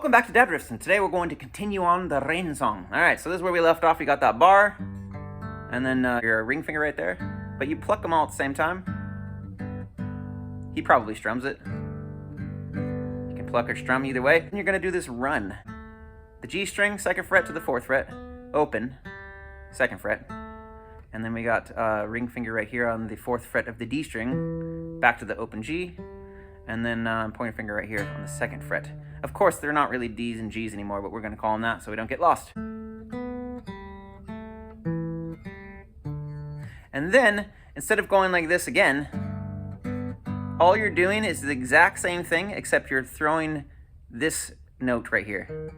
Welcome back to Dad Riffs, and today we're going to continue on the rain song. Alright, so this is where we left off. You got that bar, and then your ring finger right there, but you pluck them all at the same time. He probably strums it. You can pluck or strum either way. And you're going to do this run. The G string, 2nd fret to the 4th fret, open, 2nd fret. And then we got ring finger right here on the 4th fret of the D string, back to the open G, and then pointer finger right here on the 2nd fret. Of course, they're not really D's and G's anymore, but we're going to call them that so we don't get lost. And then, instead of going like this again, all you're doing is the exact same thing, except you're throwing this note right here.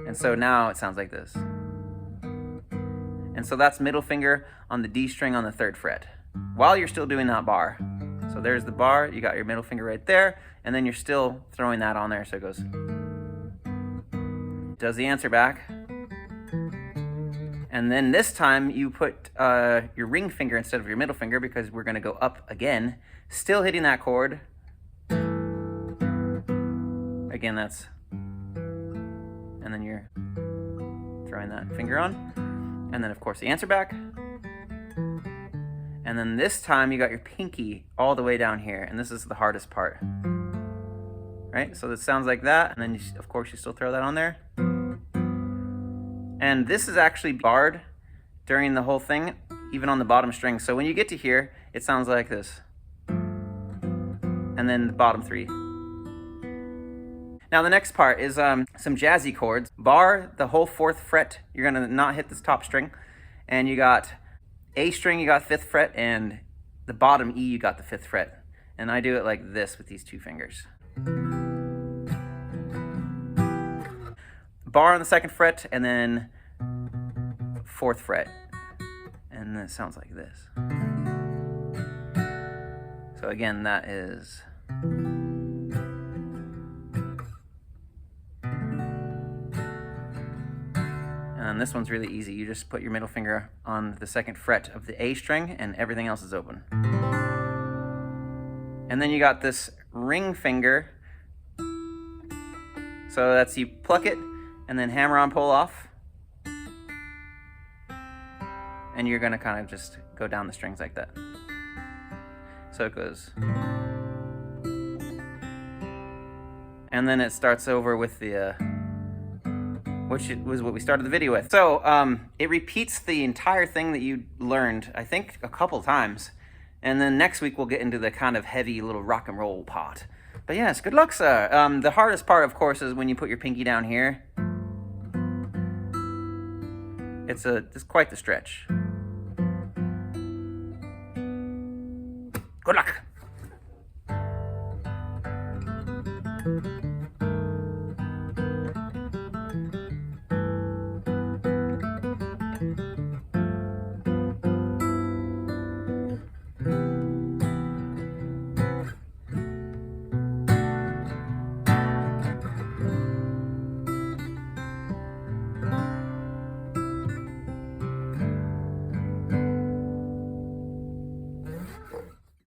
And so now it sounds like this. And so that's middle finger on the D string on the 3rd fret, while you're still doing that bar. So there's the bar, you got your middle finger right there, and then you're still throwing that on there, so it goes. Does the answer back. And then this time you put your ring finger instead of your middle finger, because we're gonna go up again, still hitting that chord. Again, that's, and then you're throwing that finger on. And then of course the answer back. And then this time you got your pinky all the way down here, and this is the hardest part. Right? So it sounds like that, and then you, of course you still throw that on there. And this is actually barred during the whole thing, even on the bottom string. So when you get to here, it sounds like this. And then the bottom 3. Now the next part is some jazzy chords. Bar the whole 4th fret, you're gonna not hit this top string. And you got A string, you got 5th fret, and the bottom E, you got the 5th fret. And I do it like this with these 2 fingers. Bar on the 2nd fret, and then 4th fret. And then it sounds like this. So again, that is. And this one's really easy. You just put your middle finger on the 2nd fret of the A string, and everything else is open. And then you got this ring finger. So that's, you pluck it, and then hammer on, pull off. And you're gonna kind of just go down the strings like that. So it goes. And then it starts over with the, which was what we started the video with. So it repeats the entire thing that you learned, I think, a couple times. And then next week we'll get into the kind of heavy little rock and roll part. But yes, good luck, sir. The hardest part, of course, is when you put your pinky down here. It's quite the stretch. Good luck.